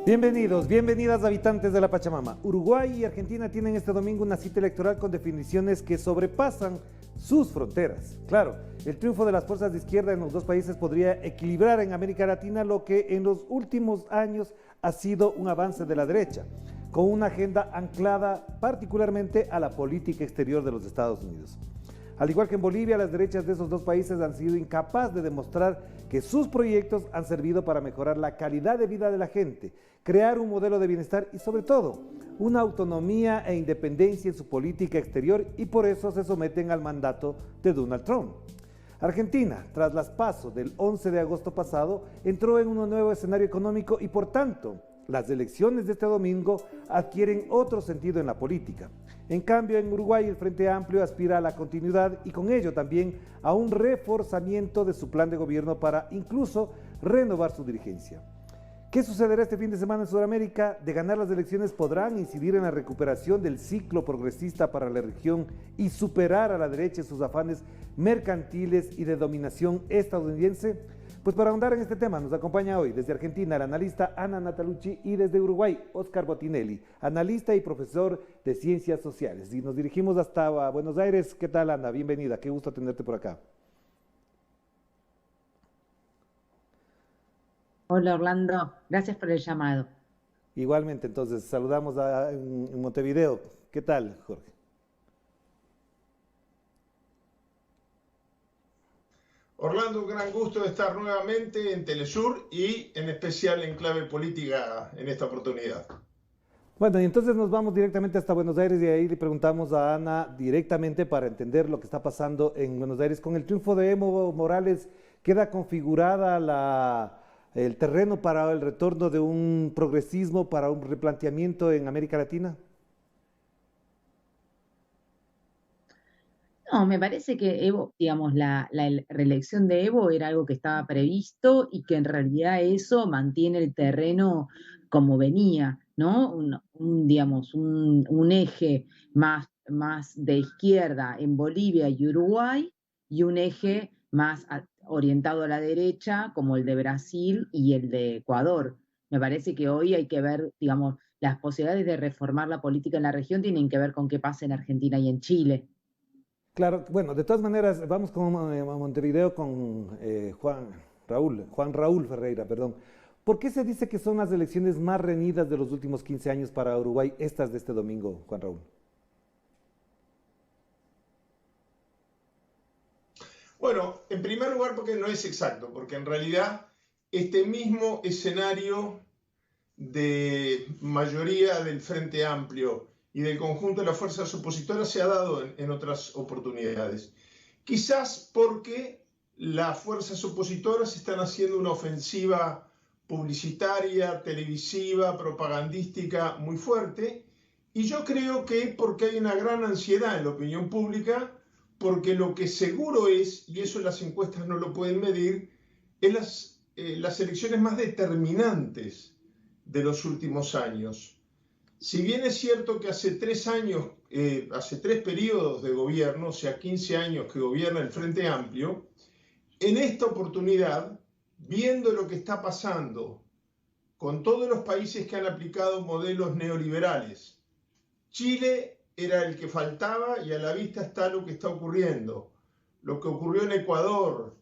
Bienvenidos, bienvenidas habitantes de la Pachamama. Uruguay y Argentina tienen este domingo una cita electoral con definiciones que sobrepasan sus fronteras. Claro, el triunfo de las fuerzas de izquierda en los dos países podría equilibrar en América Latina lo que en los últimos años ha sido un avance de la derecha, con una agenda anclada particularmente a la política exterior de los Estados Unidos. Al igual que en Bolivia, las derechas de esos dos países han sido incapaces de demostrar que sus proyectos han servido para mejorar la calidad de vida de la gente, crear un modelo de bienestar y, sobre todo, una autonomía e independencia en su política exterior, y por eso se someten al mandato de Donald Trump. Argentina, tras las PASO del 11 de agosto pasado, entró en un nuevo escenario económico y, por tanto, las elecciones de este domingo adquieren otro sentido en la política. En cambio, en Uruguay el Frente Amplio aspira a la continuidad y con ello también a un reforzamiento de su plan de gobierno para incluso renovar su dirigencia. ¿Qué sucederá este fin de semana en Sudamérica? De ganar las elecciones, ¿podrán incidir en la recuperación del ciclo progresista para la región y superar a la derecha sus afanes mercantiles y de dominación estadounidense? Pues para ahondar en este tema nos acompaña hoy desde Argentina la analista Ana Natalucci y desde Uruguay Oscar Botinelli, analista y profesor de Ciencias Sociales. Y nos dirigimos hasta Buenos Aires. ¿Qué tal, Ana? Bienvenida, qué gusto tenerte por acá. Hola Orlando, gracias por el llamado. Igualmente, entonces saludamos en Montevideo. ¿Qué tal, Jorge? Orlando, un gran gusto de estar nuevamente en Telesur y en especial en Clave Política en esta oportunidad. Bueno, y entonces nos vamos directamente hasta Buenos Aires y ahí le preguntamos a Ana directamente para entender lo que está pasando en Buenos Aires. Con el triunfo de Evo Morales, ¿queda configurada el terreno para el retorno de un progresismo, para un replanteamiento en América Latina? No, me parece que Evo, digamos, la reelección de Evo era algo que estaba previsto y que en realidad eso mantiene el terreno como venía, ¿no? Digamos, un eje más de izquierda en Bolivia y Uruguay y un eje más orientado a la derecha como el de Brasil y el de Ecuador. Me parece que hoy hay que ver, digamos, las posibilidades de reformar la política en la región tienen que ver con qué pasa en Argentina y en Chile. Claro, bueno, de todas maneras, vamos con Montevideo con Juan Raúl Ferreira, perdón. ¿Por qué se dice que son las elecciones más reñidas de los últimos 15 años para Uruguay, estas de este domingo, Juan Raúl? Bueno, en primer lugar porque no es exacto, porque en realidad este mismo escenario de mayoría del Frente Amplio y del conjunto de las fuerzas opositoras se ha dado en otras oportunidades. Quizás porque las fuerzas opositoras están haciendo una ofensiva publicitaria, televisiva, propagandística muy fuerte, y yo creo que porque hay una gran ansiedad en la opinión pública, porque lo que seguro es, y eso las encuestas no lo pueden medir, es las elecciones más determinantes de los últimos años. Si bien es cierto que hace 3 años, hace 3 periodos de gobierno, o sea, 15 años que gobierna el Frente Amplio, en esta oportunidad, viendo lo que está pasando con todos los países que han aplicado modelos neoliberales, Chile era el que faltaba y a la vista está lo que está ocurriendo. Lo que ocurrió en Ecuador,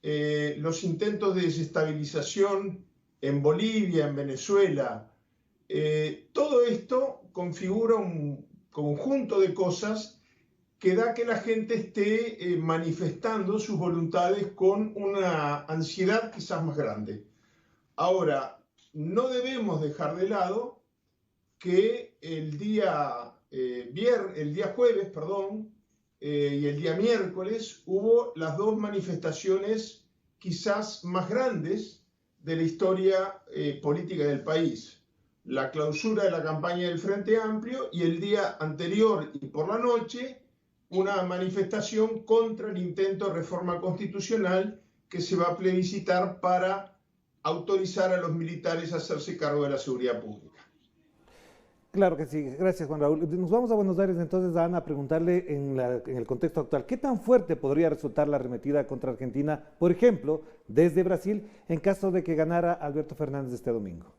los intentos de desestabilización en Bolivia, en Venezuela, todo esto configura un conjunto de cosas que da que la gente esté manifestando sus voluntades con una ansiedad quizás más grande. Ahora, no debemos dejar de lado que el día jueves, y el día miércoles hubo las dos manifestaciones quizás más grandes de la historia política del país. La clausura de la campaña del Frente Amplio y el día anterior y por la noche una manifestación contra el intento de reforma constitucional que se va a plebiscitar para autorizar a los militares a hacerse cargo de la seguridad pública. Claro que sí, gracias Juan Raúl. Nos vamos a Buenos Aires entonces, a Ana, a preguntarle en el contexto actual, ¿qué tan fuerte podría resultar la arremetida contra Argentina, por ejemplo, desde Brasil, en caso de que ganara Alberto Fernández este domingo?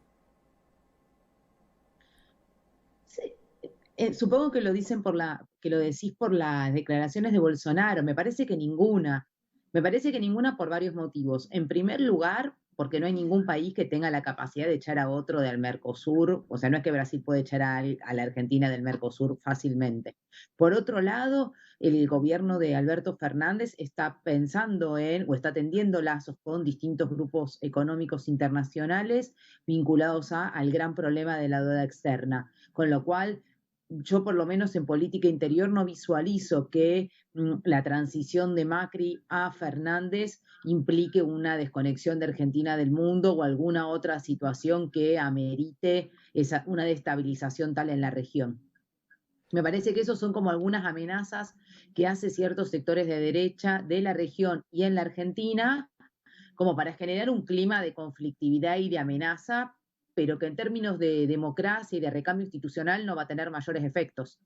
Supongo que lo dicen que lo decís por las declaraciones de Bolsonaro. Me parece que ninguna. Me parece que ninguna por varios motivos. En primer lugar, porque no hay ningún país que tenga la capacidad de echar a otro del Mercosur. O sea, no es que Brasil puede echar a la Argentina del Mercosur fácilmente. Por otro lado, el gobierno de Alberto Fernández está pensando o está tendiendo lazos con distintos grupos económicos internacionales vinculados al gran problema de la deuda externa. Con lo cual, yo por lo menos en política interior no visualizo que la transición de Macri a Fernández implique una desconexión de Argentina del mundo o alguna otra situación que amerite una destabilización tal en la región. Me parece que esos son como algunas amenazas que hace ciertos sectores de derecha de la región y en la Argentina, como para generar un clima de conflictividad y de amenaza, pero que en términos de democracia y de recambio institucional no va a tener mayores efectos.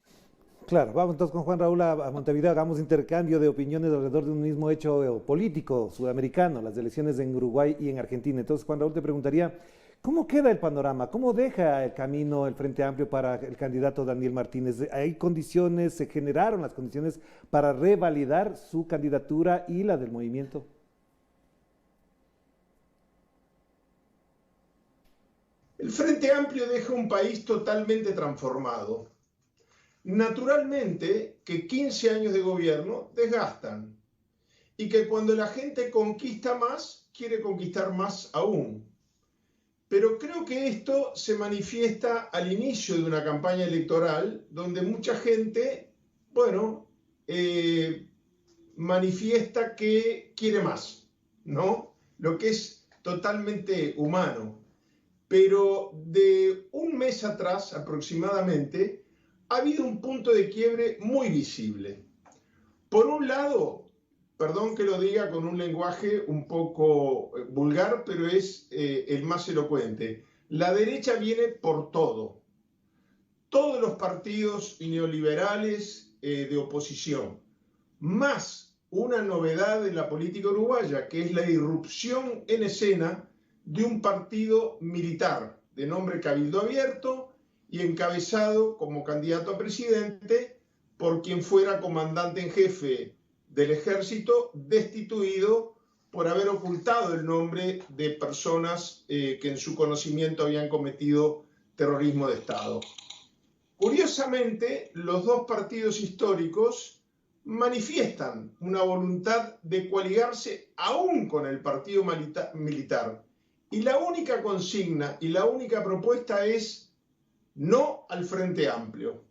Claro, vamos entonces con Juan Raúl a Montevideo, hagamos intercambio de opiniones alrededor de un mismo hecho político sudamericano, las elecciones en Uruguay y en Argentina. Entonces, Juan Raúl, te preguntaría, ¿cómo queda el panorama? ¿Cómo deja el camino el Frente Amplio para el candidato Daniel Martínez? ¿Hay condiciones, se generaron las condiciones para revalidar su candidatura y la del movimiento? El Frente Amplio deja un país totalmente transformado. Naturalmente que 15 años de gobierno desgastan y que cuando la gente conquista más, quiere conquistar más aún. Pero creo que esto se manifiesta al inicio de una campaña electoral donde mucha gente, bueno, manifiesta que quiere más, ¿no? Lo que es totalmente humano. Pero de un mes atrás aproximadamente ha habido un punto de quiebre muy visible. Por un lado, perdón que lo diga con un lenguaje un poco vulgar, pero es el más elocuente. La derecha viene por todo. Todos los partidos neoliberales de oposición, más una novedad en la política uruguaya, que es la irrupción en escena de un partido militar de nombre Cabildo Abierto y encabezado como candidato a presidente por quien fuera comandante en jefe del ejército, destituido por haber ocultado el nombre de personas que en su conocimiento habían cometido terrorismo de Estado. Curiosamente, los dos partidos históricos manifiestan una voluntad de coaligarse aún con el partido militar. Y la única consigna y la única propuesta es no al Frente Amplio,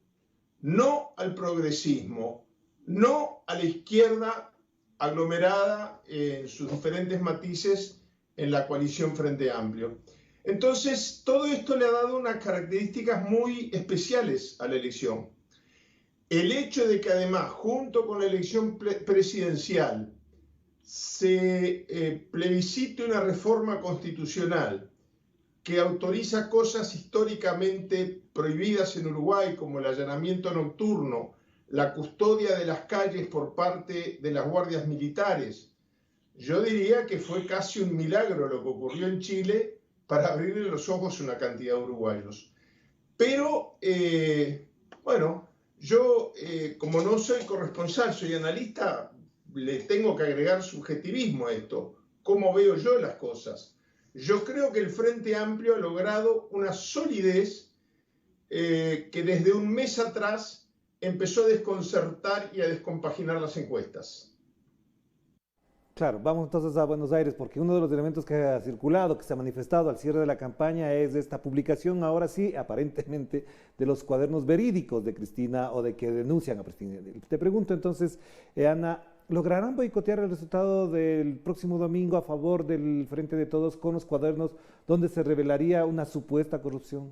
no al progresismo, no a la izquierda aglomerada en sus diferentes matices en la coalición Frente Amplio. Entonces, todo esto le ha dado unas características muy especiales a la elección. El hecho de que además, junto con la elección presidencial, se plebiscite una reforma constitucional que autoriza cosas históricamente prohibidas en Uruguay, como el allanamiento nocturno, la custodia de las calles por parte de las guardias militares. Yo diría que fue casi un milagro lo que ocurrió en Chile para abrirle los ojos a una cantidad de uruguayos. Pero, bueno, yo como no soy corresponsal, soy analista, le tengo que agregar subjetivismo a esto. ¿Cómo veo yo las cosas? Yo creo que el Frente Amplio ha logrado una solidez que desde un mes atrás empezó a desconcertar y a descompaginar las encuestas. Claro, vamos entonces a Buenos Aires, porque uno de los elementos que ha circulado, que se ha manifestado al cierre de la campaña es esta publicación, ahora sí, aparentemente, de los cuadernos verídicos de Cristina o de que denuncian a Cristina. Te pregunto entonces, Ana, ¿lograrán boicotear el resultado del próximo domingo a favor del Frente de Todos con los cuadernos donde se revelaría una supuesta corrupción?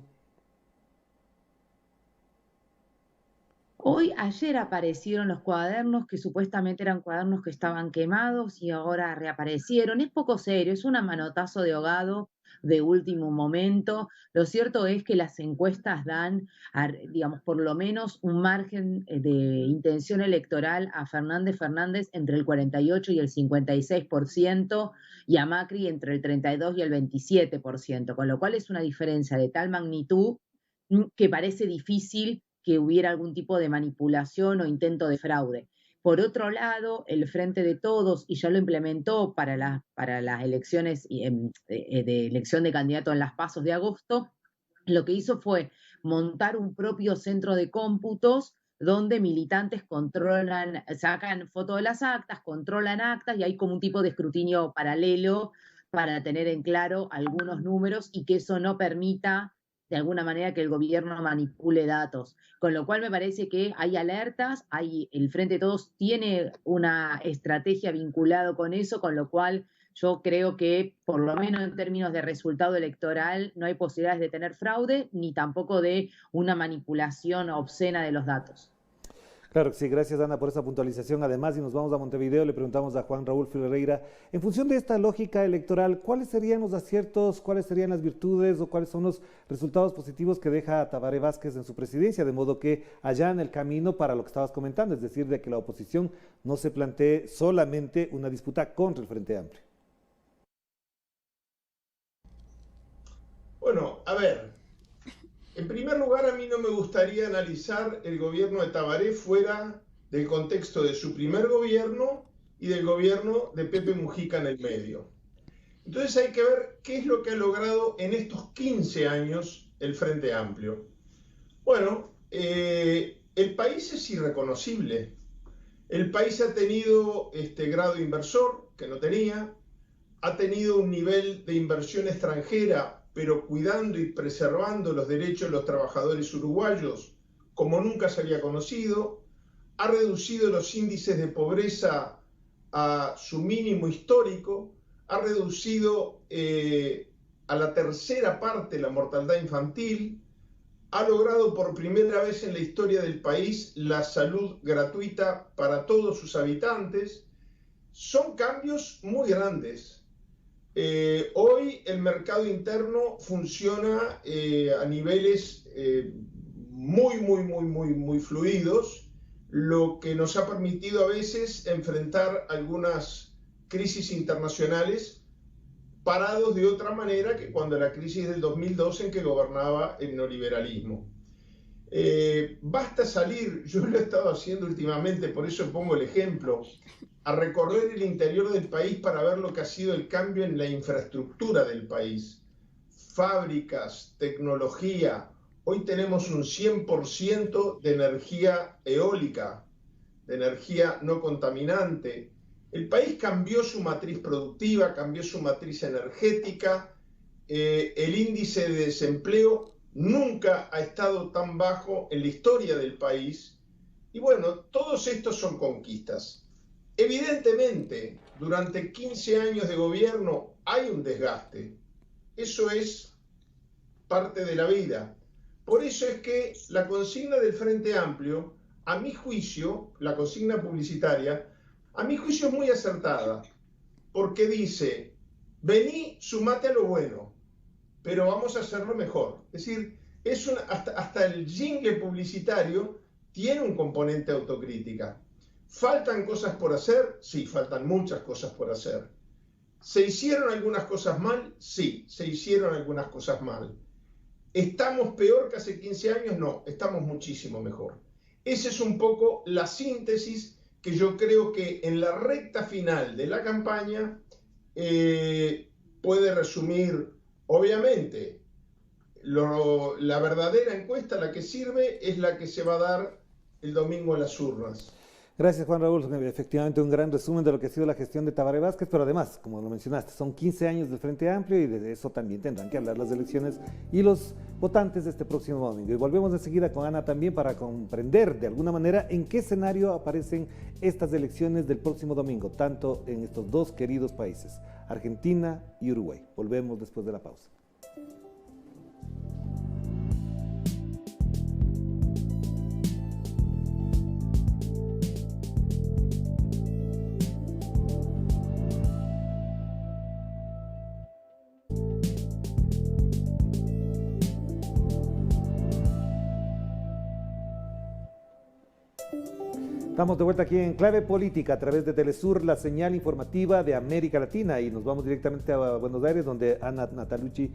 Ayer aparecieron los cuadernos que supuestamente eran cuadernos que estaban quemados y ahora reaparecieron. Es poco serio, es un manotazo de ahogado de último momento. Lo cierto es que las encuestas dan, digamos, por lo menos un margen de intención electoral a Fernández entre el 48 y el 56% y a Macri entre el 32 y el 27%, con lo cual es una diferencia de tal magnitud que parece difícil que hubiera algún tipo de manipulación o intento de fraude. Por otro lado, el Frente de Todos, y ya lo implementó para las elecciones de elección de candidato en las PASOs de agosto, lo que hizo fue montar un propio centro de cómputos donde militantes controlan, sacan fotos de las actas, controlan actas y hay como un tipo de escrutinio paralelo para tener en claro algunos números y que eso no permita de alguna manera que el gobierno manipule datos. Con lo cual me parece que hay alertas, el Frente de Todos tiene una estrategia vinculada con eso, con lo cual yo creo que, por lo menos en términos de resultado electoral, no hay posibilidades de tener fraude ni tampoco de una manipulación obscena de los datos. Claro que sí, gracias Ana por esa puntualización. Además, si nos vamos a Montevideo, le preguntamos a Juan Raúl Ferreira, en función de esta lógica electoral, ¿cuáles serían los aciertos, cuáles serían las virtudes o cuáles son los resultados positivos que deja Tabaré Vázquez en su presidencia? De modo que allá en el camino para lo que estabas comentando, es decir, de que la oposición no se plantee solamente una disputa contra el Frente Amplio. Bueno, a ver, en primer lugar, a mí no me gustaría analizar el gobierno de Tabaré fuera del contexto de su primer gobierno y del gobierno de Pepe Mujica en el medio. Entonces hay que ver qué es lo que ha logrado en estos 15 años el Frente Amplio. Bueno, el país es irreconocible. El país ha tenido este grado inversor que no tenía, ha tenido un nivel de inversión extranjera pero cuidando y preservando los derechos de los trabajadores uruguayos como nunca se había conocido, ha reducido los índices de pobreza a su mínimo histórico, ha reducido a la tercera parte la mortalidad infantil, ha logrado por primera vez en la historia del país la salud gratuita para todos sus habitantes. Son cambios muy grandes. Hoy el mercado interno funciona a niveles muy fluidos, lo que nos ha permitido a veces enfrentar algunas crisis internacionales parados de otra manera que cuando la crisis del 2012 en que gobernaba el neoliberalismo. Basta salir, yo lo he estado haciendo últimamente, por eso pongo el ejemplo, a recorrer el interior del país para ver lo que ha sido el cambio en la infraestructura del país. Fábricas, tecnología. Hoy tenemos un 100% de energía eólica, de energía no contaminante. El país cambió su matriz productiva, cambió su matriz energética. El índice de desempleo nunca ha estado tan bajo en la historia del país. Y bueno, todos estos son conquistas. Evidentemente, durante 15 años de gobierno hay un desgaste. Eso es parte de la vida. Por eso es que la consigna del Frente Amplio, a mi juicio, la consigna publicitaria, a mi juicio es muy acertada, porque dice, vení, sumate a lo bueno, pero vamos a hacerlo mejor. Es decir, hasta el jingle publicitario tiene un componente autocrítica. ¿Faltan cosas por hacer? Sí, faltan muchas cosas por hacer. ¿Se hicieron algunas cosas mal? Sí, se hicieron algunas cosas mal. ¿Estamos peor que hace 15 años? No, estamos muchísimo mejor. Esa es un poco la síntesis que yo creo que en la recta final de la campaña puede resumir, obviamente, la verdadera encuesta, la que sirve, es la que se va a dar el domingo en las urnas. Gracias, Juan Raúl. Efectivamente, un gran resumen de lo que ha sido la gestión de Tabaré Vázquez, pero además, como lo mencionaste, son 15 años del Frente Amplio y de eso también tendrán que hablar las elecciones y los votantes de este próximo domingo. Y volvemos enseguida con Ana también para comprender de alguna manera en qué escenario aparecen estas elecciones del próximo domingo, tanto en estos dos queridos países, Argentina y Uruguay. Volvemos después de la pausa. Estamos de vuelta aquí en Clave Política a través de Telesur, la señal informativa de América Latina, y nos vamos directamente a Buenos Aires, donde Ana Natalucci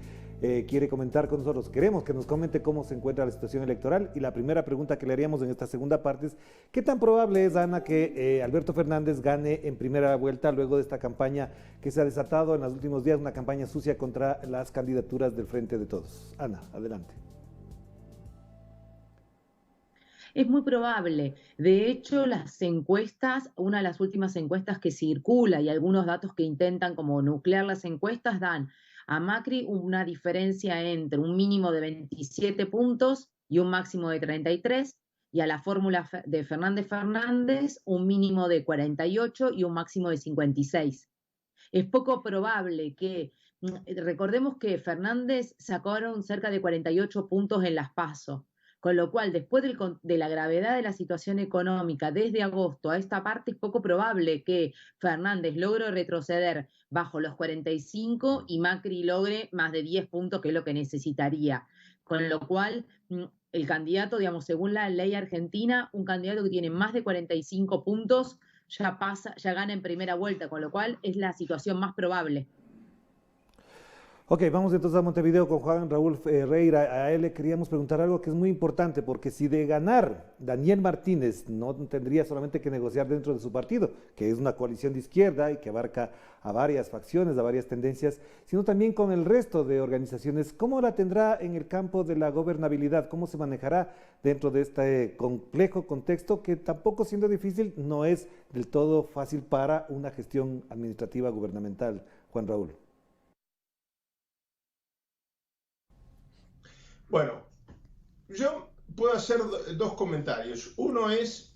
quiere comentar con nosotros. Queremos que nos comente cómo se encuentra la situación electoral, y la primera pregunta que le haríamos en esta segunda parte es: ¿qué tan probable es, Ana, que Alberto Fernández gane en primera vuelta luego de esta campaña que se ha desatado en los últimos días, una campaña sucia contra las candidaturas del Frente de Todos? Ana, adelante. Es muy probable. De hecho, las encuestas, una de las últimas encuestas que circula y algunos datos que intentan como nuclear las encuestas dan a Macri una diferencia entre un mínimo de 27 puntos y un máximo de 33, y a la fórmula de Fernández un mínimo de 48 y un máximo de 56. Es poco probable que, recordemos que Fernández sacaron cerca de 48 puntos en las PASO, con lo cual después de la gravedad de la situación económica desde agosto a esta parte, es poco probable que Fernández logre retroceder bajo los 45 y Macri logre más de 10 puntos, que es lo que necesitaría. Con lo cual, el candidato, digamos, según la ley argentina, un candidato que tiene más de 45 puntos ya pasa, ya gana en primera vuelta, con lo cual es la situación más probable. Ok, vamos entonces a Montevideo con Juan Raúl Ferreira. A él le queríamos preguntar algo que es muy importante, porque si de ganar Daniel Martínez no tendría solamente que negociar dentro de su partido, que es una coalición de izquierda y que abarca a varias facciones, a varias tendencias, sino también con el resto de organizaciones, ¿cómo la tendrá en el campo de la gobernabilidad? ¿Cómo se manejará dentro de este complejo contexto que, tampoco siendo difícil, no es del todo fácil para una gestión administrativa gubernamental? Juan Raúl. Bueno, yo puedo hacer dos comentarios. Uno es,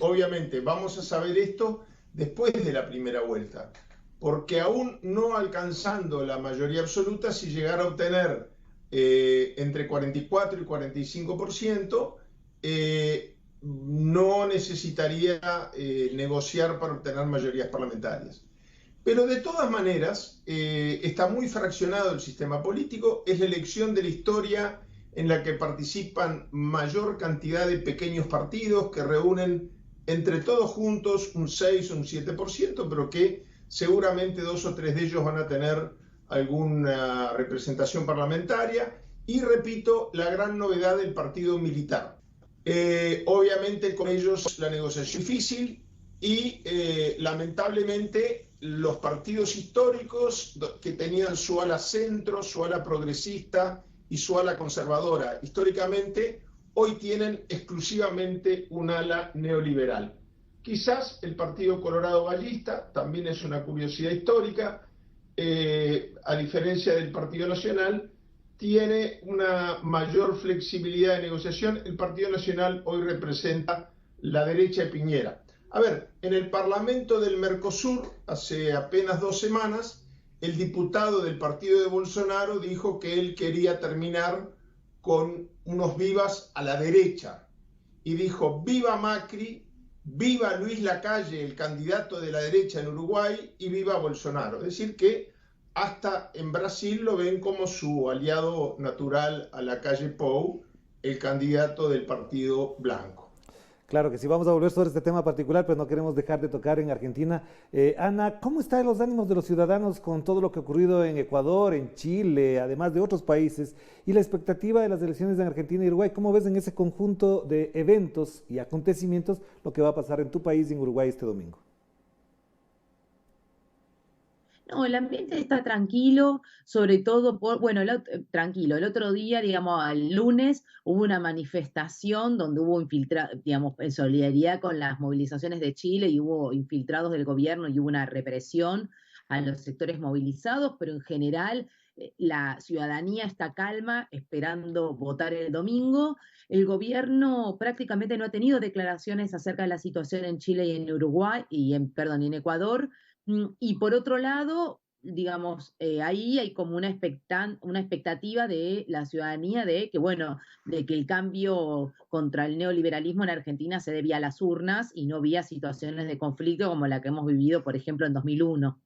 obviamente, vamos a saber esto después de la primera vuelta, porque aún no alcanzando la mayoría absoluta, si llegara a obtener entre 44 y 45%, no necesitaría negociar para obtener mayorías parlamentarias. Pero de todas maneras, está muy fraccionado el sistema político, es la elección de la historia en la que participan mayor cantidad de pequeños partidos que reúnen entre todos juntos un 6 o un 7%, pero que seguramente 2 o 3 de ellos van a tener alguna representación parlamentaria. Y repito, la gran novedad del partido militar. Obviamente con ellos la negociación es difícil y lamentablemente los partidos históricos que tenían su ala centro, su ala progresista y su ala conservadora, históricamente hoy tienen exclusivamente un ala neoliberal. Quizás el Partido Colorado Gallista, también es una curiosidad histórica, a diferencia del Partido Nacional, tiene una mayor flexibilidad de negociación. El Partido Nacional hoy representa la derecha de Piñera. A ver, en el Parlamento del Mercosur, hace apenas 2 semanas, el diputado del partido de Bolsonaro dijo que él quería terminar con unos vivas a la derecha. Y dijo: viva Macri, viva Luis Lacalle, el candidato de la derecha en Uruguay, y viva Bolsonaro. Es decir, que hasta en Brasil lo ven como su aliado natural a Lacalle Pou, el candidato del Partido Blanco. Claro que sí, vamos a volver sobre este tema particular, pero no queremos dejar de tocar en Argentina. Ana, ¿cómo están los ánimos de los ciudadanos con todo lo que ha ocurrido en Ecuador, en Chile, además de otros países, y la expectativa de las elecciones en Argentina y Uruguay? ¿Cómo ves en ese conjunto de eventos y acontecimientos lo que va a pasar en tu país y en Uruguay este domingo? No, el ambiente está tranquilo, sobre todo bueno, tranquilo. El otro día, digamos, el lunes, hubo una manifestación donde hubo digamos, en solidaridad con las movilizaciones de Chile, y hubo infiltrados del gobierno y hubo una represión a los sectores movilizados, pero en general la ciudadanía está calma, esperando votar el domingo. El gobierno prácticamente no ha tenido declaraciones acerca de la situación en Chile y en Uruguay, perdón, y en Ecuador. Y por otro lado, digamos, ahí hay como una expectativa de la ciudadanía de que, bueno, de que el cambio contra el neoliberalismo en Argentina se dé vía las urnas y no vía situaciones de conflicto como la que hemos vivido, por ejemplo, en 2001.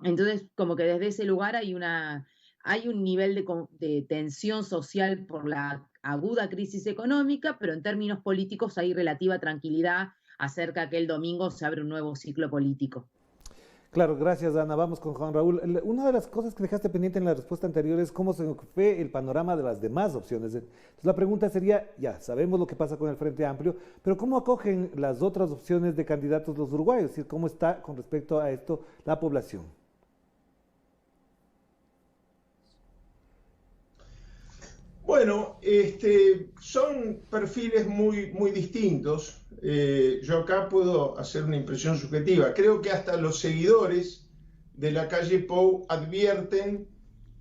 Entonces, como que desde ese lugar hay un nivel de tensión social por la aguda crisis económica, pero en términos políticos hay relativa tranquilidad acerca que el domingo se abre un nuevo ciclo político. Claro, gracias Ana. Vamos con Juan Raúl. Una de las cosas que dejaste pendiente en la respuesta anterior es cómo se ve el panorama de las demás opciones. Entonces, la pregunta sería, ya sabemos lo que pasa con el Frente Amplio, pero ¿cómo acogen las otras opciones de candidatos los uruguayos? Es decir, ¿cómo está con respecto a esto la población? Bueno, son perfiles muy distintos. Yo acá puedo hacer una impresión subjetiva. Creo que hasta los seguidores de la calle Pou advierten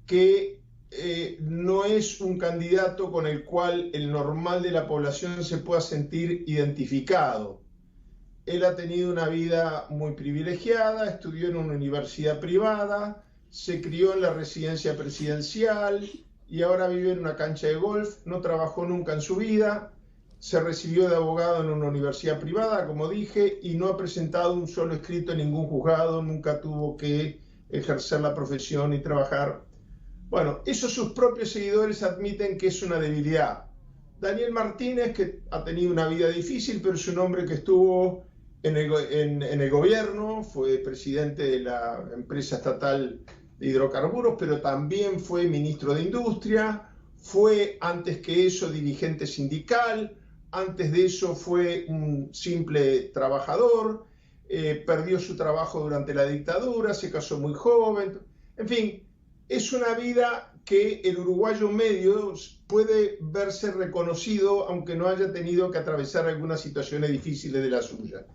que no es un candidato con el cual el normal de la población se pueda sentir identificado. Él ha tenido una vida muy privilegiada, estudió en una universidad privada, se crió en la residencia presidencial y ahora vive en una cancha de golf, no trabajó nunca en su vida, se recibió de abogado en una universidad privada, como dije, y no ha presentado un solo escrito en ningún juzgado, nunca tuvo que ejercer la profesión y trabajar. Bueno, eso sus propios seguidores admiten que es una debilidad. Daniel Martínez, que ha tenido una vida difícil, pero es un hombre que estuvo en el gobierno, fue presidente de la empresa estatal de hidrocarburos, pero también fue ministro de Industria, fue antes que eso dirigente sindical, antes de eso fue un simple trabajador, perdió su trabajo durante la dictadura, se casó muy joven, en fin, es una vida que el uruguayo medio puede verse reconocido aunque no haya tenido que atravesar algunas situaciones difíciles de la suya.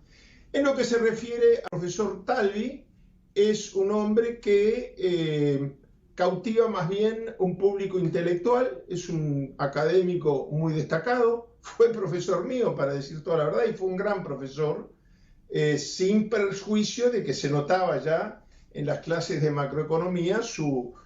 En lo que se refiere al profesor Talvi, es un hombre que cautiva más bien un público intelectual, es un académico muy destacado, fue profesor mío, para decir toda la verdad, y fue un gran profesor, sin perjuicio de que se notaba ya en las clases de macroeconomía su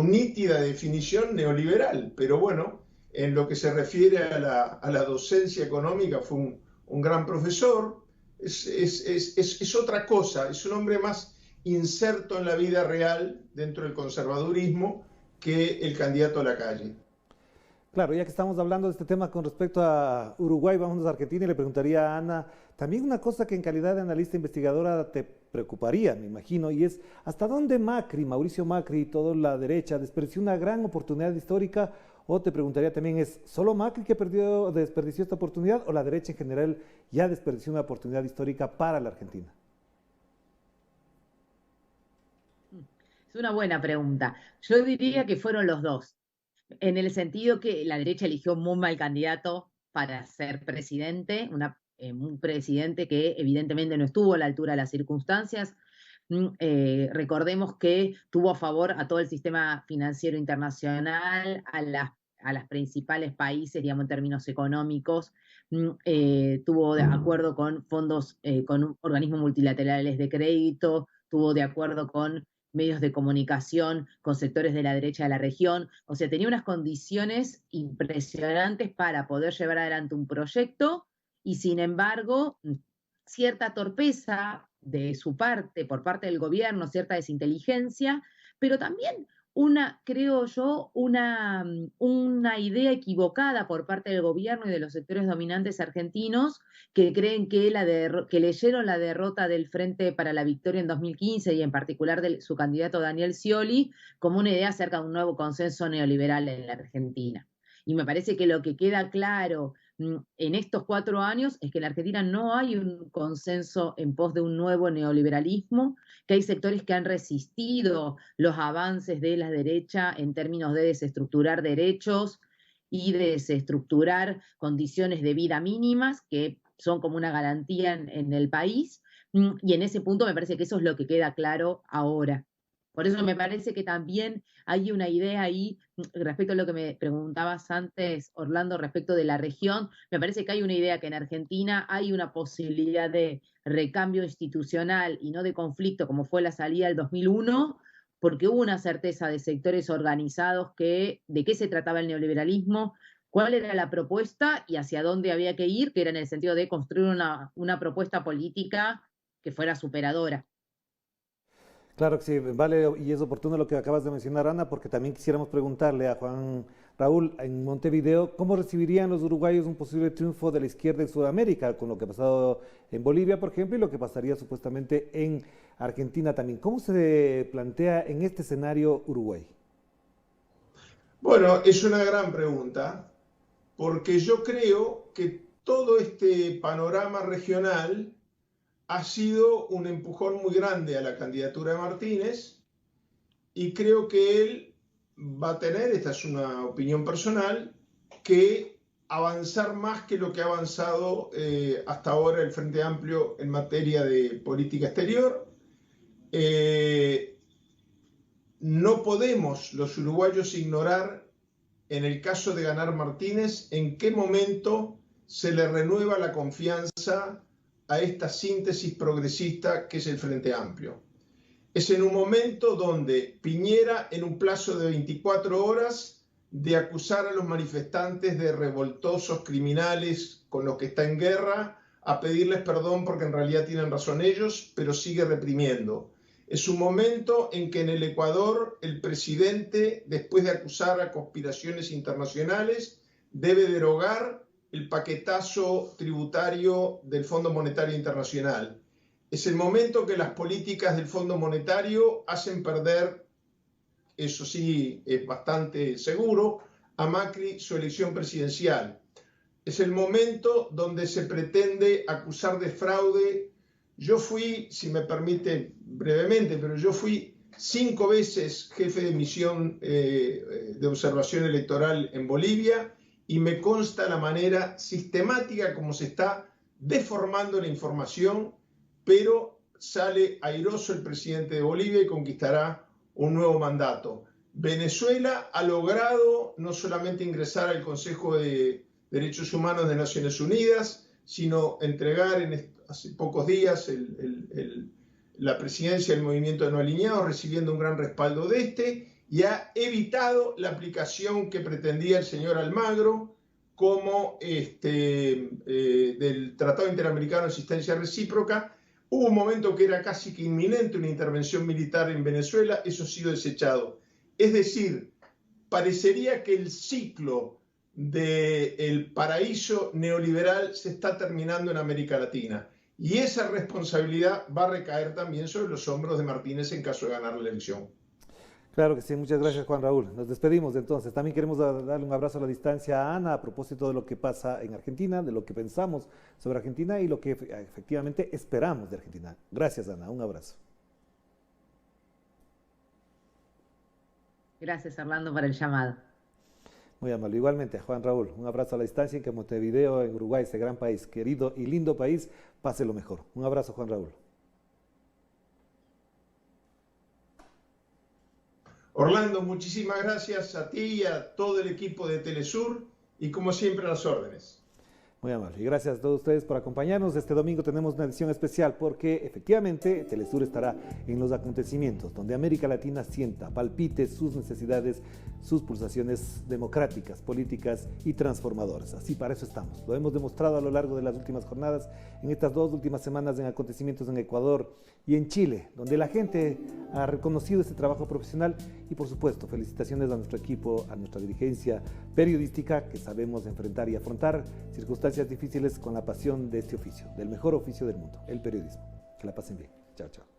nítida definición neoliberal, pero bueno, en lo que se refiere a la docencia económica fue un gran profesor, es otra cosa, es un hombre más inserto en la vida real dentro del conservadurismo que el candidato a la calle. Claro, ya que estamos hablando de este tema con respecto a Uruguay, vamos a Argentina y le preguntaría a Ana, también una cosa que en calidad de analista investigadora te preocuparía, me imagino, y es hasta dónde Mauricio Macri y toda la derecha desperdició una gran oportunidad histórica, o te preguntaría también, ¿es solo Macri que desperdició esta oportunidad o la derecha en general ya desperdició una oportunidad histórica para la Argentina? Es una buena pregunta. Yo diría que fueron los dos, en el sentido que la derecha eligió un muy mal candidato para ser presidente, un presidente que evidentemente no estuvo a la altura de las circunstancias. Recordemos que tuvo a favor a todo el sistema financiero internacional, a las principales países, digamos, en términos económicos, tuvo de acuerdo con fondos, con organismos multilaterales de crédito, tuvo de acuerdo con medios de comunicación, con sectores de la derecha de la región, o sea, tenía unas condiciones impresionantes para poder llevar adelante un proyecto y sin embargo, cierta torpeza de su parte, por parte del gobierno, cierta desinteligencia, pero también creo yo, una idea equivocada por parte del gobierno y de los sectores dominantes argentinos que creen que leyeron la derrota del Frente para la Victoria en 2015 y en particular de su candidato Daniel Scioli como una idea acerca de un nuevo consenso neoliberal en la Argentina. Y me parece que lo que queda claro en estos 4 años es que en la Argentina no hay un consenso en pos de un nuevo neoliberalismo, que hay sectores que han resistido los avances de la derecha en términos de desestructurar derechos y de desestructurar condiciones de vida mínimas que son como una garantía en el país, y en ese punto me parece que eso es lo que queda claro ahora. Por eso me parece que también hay una idea ahí, respecto a lo que me preguntabas antes, Orlando, respecto de la región, me parece que hay una idea que en Argentina hay una posibilidad de recambio institucional y no de conflicto, como fue la salida del 2001, porque hubo una certeza de sectores organizados de qué se trataba el neoliberalismo, cuál era la propuesta y hacia dónde había que ir, que era en el sentido de construir una propuesta política que fuera superadora. Claro que sí, vale, y es oportuno lo que acabas de mencionar, Ana, porque también quisiéramos preguntarle a Juan Raúl, en Montevideo, ¿cómo recibirían los uruguayos un posible triunfo de la izquierda en Sudamérica, con lo que ha pasado en Bolivia, por ejemplo, y lo que pasaría supuestamente en Argentina también? ¿Cómo se plantea en este escenario Uruguay? Bueno, es una gran pregunta, porque yo creo que todo este panorama regional ha sido un empujón muy grande a la candidatura de Martínez y creo que él va a tener, esta es una opinión personal, que avanzar más que lo que ha avanzado hasta ahora el Frente Amplio en materia de política exterior. No podemos los uruguayos ignorar, en el caso de ganar Martínez, en qué momento se le renueva la confianza a esta síntesis progresista que es el Frente Amplio. Es en un momento donde Piñera, en un plazo de 24 horas, de acusar a los manifestantes de revoltosos criminales con los que está en guerra, a pedirles perdón porque en realidad tienen razón ellos, pero sigue reprimiendo. Es un momento en que en el Ecuador el presidente, después de acusar a conspiraciones internacionales, debe derogar el paquetazo tributario del Fondo Monetario Internacional. Es el momento que las políticas del Fondo Monetario hacen perder, eso sí es bastante seguro, a Macri su elección presidencial. Es el momento donde se pretende acusar de fraude. Yo fui, si me permite brevemente, pero yo fui 5 veces jefe de misión de observación electoral en Bolivia y me consta la manera sistemática como se está deformando la información, pero sale airoso el presidente de Bolivia y conquistará un nuevo mandato. Venezuela ha logrado no solamente ingresar al Consejo de Derechos Humanos de Naciones Unidas, sino entregar hace pocos días la presidencia del Movimiento de No Alineados, recibiendo un gran respaldo de y ha evitado la aplicación que pretendía el señor Almagro como del Tratado Interamericano de Asistencia Recíproca. Hubo un momento que era casi que inminente una intervención militar en Venezuela, eso ha sido desechado. Es decir, parecería que el ciclo del paraíso neoliberal se está terminando en América Latina. Y esa responsabilidad va a recaer también sobre los hombros de Martínez en caso de ganar la elección. Claro que sí, muchas gracias Juan Raúl. Nos despedimos entonces. También queremos darle un abrazo a la distancia a Ana a propósito de lo que pasa en Argentina, de lo que pensamos sobre Argentina y lo que efectivamente esperamos de Argentina. Gracias Ana, un abrazo. Gracias Orlando por el llamado. Muy amable. Igualmente a Juan Raúl, un abrazo a la distancia en que Montevideo, en Uruguay, ese gran país, querido y lindo país, pase lo mejor. Un abrazo Juan Raúl. Orlando, muchísimas gracias a ti y a todo el equipo de Telesur y como siempre a las órdenes. Muy amable. Y gracias a todos ustedes por acompañarnos. Este domingo tenemos una edición especial porque efectivamente Telesur estará en los acontecimientos donde América Latina sienta, palpite sus necesidades, sus pulsaciones democráticas, políticas y transformadoras. Así para eso estamos. Lo hemos demostrado a lo largo de las últimas jornadas, en estas 2 últimas semanas en acontecimientos en Ecuador y en Chile, donde la gente ha reconocido este trabajo profesional y por supuesto felicitaciones a nuestro equipo, a nuestra dirigencia periodística que sabemos enfrentar y afrontar circunstancias difíciles con la pasión de este oficio, del mejor oficio del mundo, el periodismo. Que la pasen bien. Chao, chao.